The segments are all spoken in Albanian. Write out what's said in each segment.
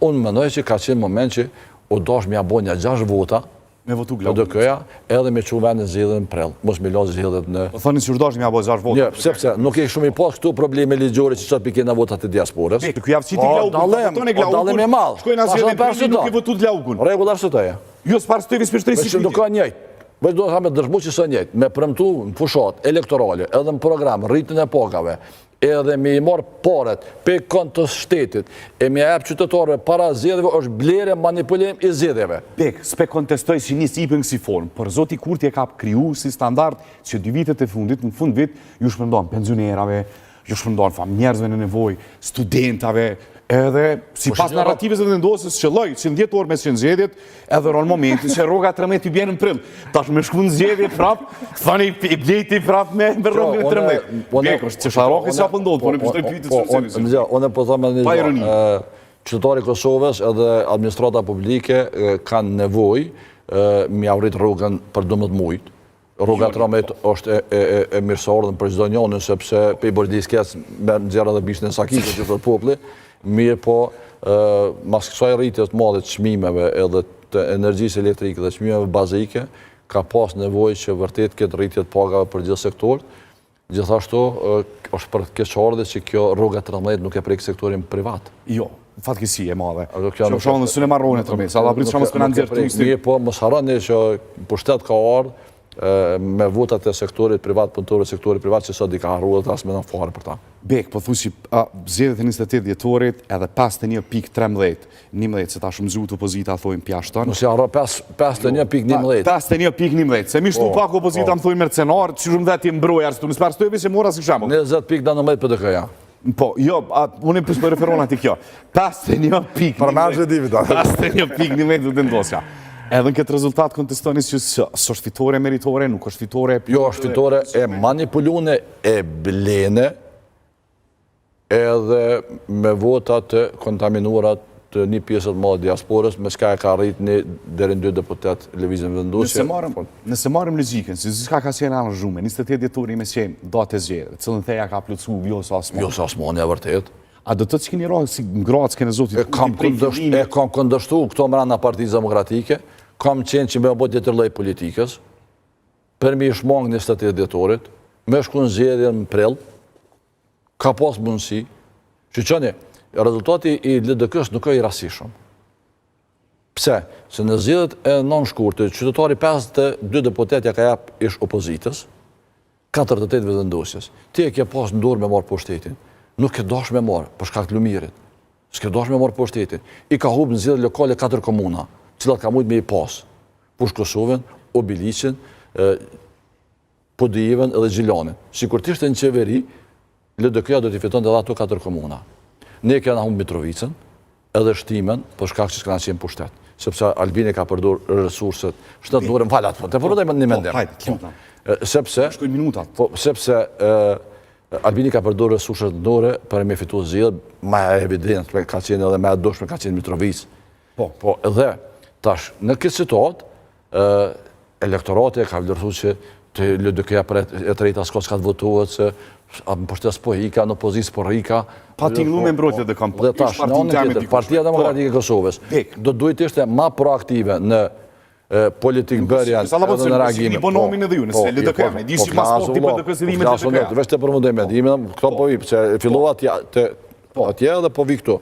Unë mendoj që ka qenë moment që u dosh mja bo një 6 vota me votu Glauku. PDK-ja edhe me që vendin zgjedhjen në prell. Mos me lozë zgjedhjet në... Po thoni që u dosh mja bo 6 vota. Jo, sepse nuk e shumë i pas këtu probleme ligjore që çfarë pikën votat e diasporës. Ky javë citi Glaukun, dallim e madh. Shkojnë asgjë nuk i votu Glaukun. Rregull arsyeja. Jo s'par shtëvis për shtresë. Që do ka njëjtë. Veç do të thamë dëshmu që së njëjtë, me premtu në fushat elektorale, edhe në program, rritën e pagave, edhe me i marë paret pe kont të shtetit, e me jep qytetarëve para zgjedhjeve është blerje manipulim i zgjedhjeve. Bek, s'pe kontestoj si njës i për kësi formë, për zoti Kurti e ka kriju si standard që 2 vitet e fundit, në fund vit, ju shpëndon pensionerave, ju shpëndon familjerësve në nevoj, studentave, edhe si pas narratives dhe vendosës që loj, që në 10 orë mes që në zgjedhjet, edhe ronë momentin që rroga 13 i bjenë në prill. Tash me shku në zgjedhje prap, thani i blejti prap me rrogën e 13. Bek, është që sharoki sa pëndodhë, po në pështoj pyjtë të sërësini. Unë po thëmë një gjë, qytetari Kosovës edhe administrata publike kanë nevoj mi avrit rrugën për 12 mujt. Rruga 13 është e mirësordhën për çdo njërin sepse pe i bordisjes me nxjerrë dhe bishën e sakit që thotë populli. Mirë po, mas kësaj rritjes të madhe të çmimeve edhe të energjisë elektrike dhe çmimeve bazike, ka pas nevojë që vërtet këtë rritje të pagave për gjithë sektorët. Gjithashtu, është për keqardhje që kjo rruga 13 nuk e prek sektorin privat. Jo, fatkeqësi e madhe. Që shohën se ne marrone 13, alla prit shumë s'kan nxjerr turistë. Mirë po, mos harroni që pushtet ka ardhur me votat e sektorit privat, punëtorëve sektorit privat që sot i ka harruar as më në fare për ta. Bek, po thuaj zgjedhjet e 28 dhjetorit edhe 51.13, 11 se ta shumëzuat opozita thojnë pjashton. Mos ja harro 51.11. 51.11, se mi shtu pak opozita më thojnë mercenar, që shumë dhe ti mbroj arstu, më s'par stojve se mora si shembull. 20.19 PDK-ja. Po, jo, unë për shpër referon ati kjo. 51.11. Përmërgjë e divita. 51.11 dhe ndosja. Edhe në këtë rezultat kontestoni që së është fitore meritore, nuk është fitore... Jo, është fitore e manipulune, e blene, edhe me votat të kontaminuarat të një pjesët madhe diasporës, me shka e ka rrit një deri në 2 deputet lëvizjen vendosje. Nëse marrim logjikën, se s'ka ka qenë anë zhume, 28 dhjetori me qenë datë e zgjedhjeve, cilën theja ka plotsu jo sa asmon. Jo sa asmon, e vërtet. A do të keni rrallë si ngratë s'kene zotit? E kam këndështu këto mrena Partisë Demokratike, kam qenë që me bot tjetër lloj politikës, për mi shmang 28 dhjetorit, me shku në zgjedhjen në prill, ka pas mundësi, që qëni, rezultati i LDK-s nuk është i rastishëm. Pse? Se në zgjedhjet e 9 shkurtit, qytetari 52 deputetja ka jap ish opozitës, 48 vendosjes. Ti e ke pas në dorë me marrë pushtetin. Nuk e dosh me marrë, për shkak të lumirit. S'ke dosh me marrë pushtetin. I ka humbë në zgjedhjet lokale 4 komuna, cilat ka mujtë me i pas. Push Kosovën, Obilicin, Podijeven edhe Gjilanin. Sikur t'ishte në qeveri, LDK-ja do t'i fiton edhe ato 4 komuna. Ne kena humbë Mitrovicën, edhe Shtimen, për shkak që s'kena qenë pushtet. Sepse Albini ka përdur resurset, shtet nure më falat, të përrodaj një mendim. Sepse, Albini ka përdur resurset nure për me fitu zgjidhjet, ma evident, ka qenë edhe ma doshme ka qenë Mitrovic. Po, edhe, tash, në këtë situatë, elektorate ka vlerësu që të LDK-ja për e trejta s'ka të votuat, se më përshtes po hika, në opozicë po hika. Pa t'inglu me mbrojtje dhe kam dhe tash, në anën tjetër, Partia Demokratike e Kosovës, do duhet ishte ma proaktive në politikë bërja edhe në reagime. Si bonomin edhe ju, nëse LDK-ja, ne di si mas po t'i për dëkësidimet LDK-ja. Vesh të përmundoj me dimin, këto po vi, që fillova atje edhe po vi këtu,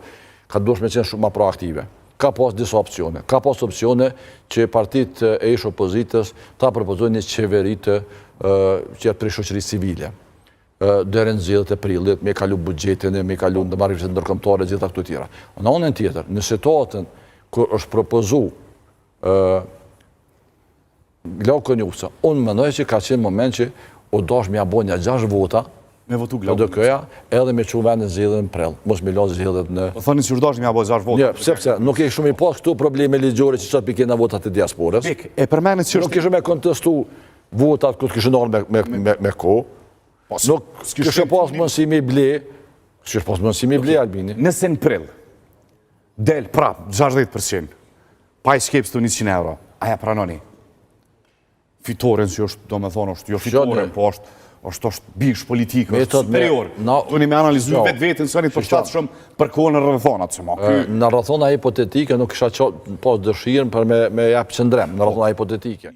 ka dush me qenë shumë ma proaktive. Ka pas disa opcione. Ka pas opcione që partit e ish opozitës ta propozojnë një qeveritë që jetë për shoqëri civile. Dere në zgjedhjet e prillit, me kalu buxhetin, me kalu ndërmarrësit ndërkombëtare, gjitha këto tjera. Në anën tjetër, në situatën kur është propozu Glauku Njusa, unë mendoj që ka qenë moment që u dosh me ja bo një 6 vota me votu Glauku LDK-ja edhe me çu vendin zgjedhjen në prill. Mos me lozë zgjedhjet në... Po thoni që u dosh me ja bo 6 vota. Jo, sepse nuk e shumë i pas këtu probleme ligjore që çfarë pikën votat e diasporës. E përmendet që nuk kishë me kontestu votat ku kishë ndonjë me kohë. Nuk kishë pas mundësimi i ble, kishë pas mundësimi i ble Albini. Nëse në prill del prap 60%, pa i skepës të 100 euro, aja pranoni? Fitoren që është, do me thonë, është jo fitoren, po është biksh politik, është Metod me- superior. na- Tuni me analizu Jo. vetë-vetën, sëni përshtatë shumë për kohën e rrëthonat, që ma. Në rrethona hipotetike nuk kisha pas dëshirën për me jap qëndrem në rrethona hipotetike.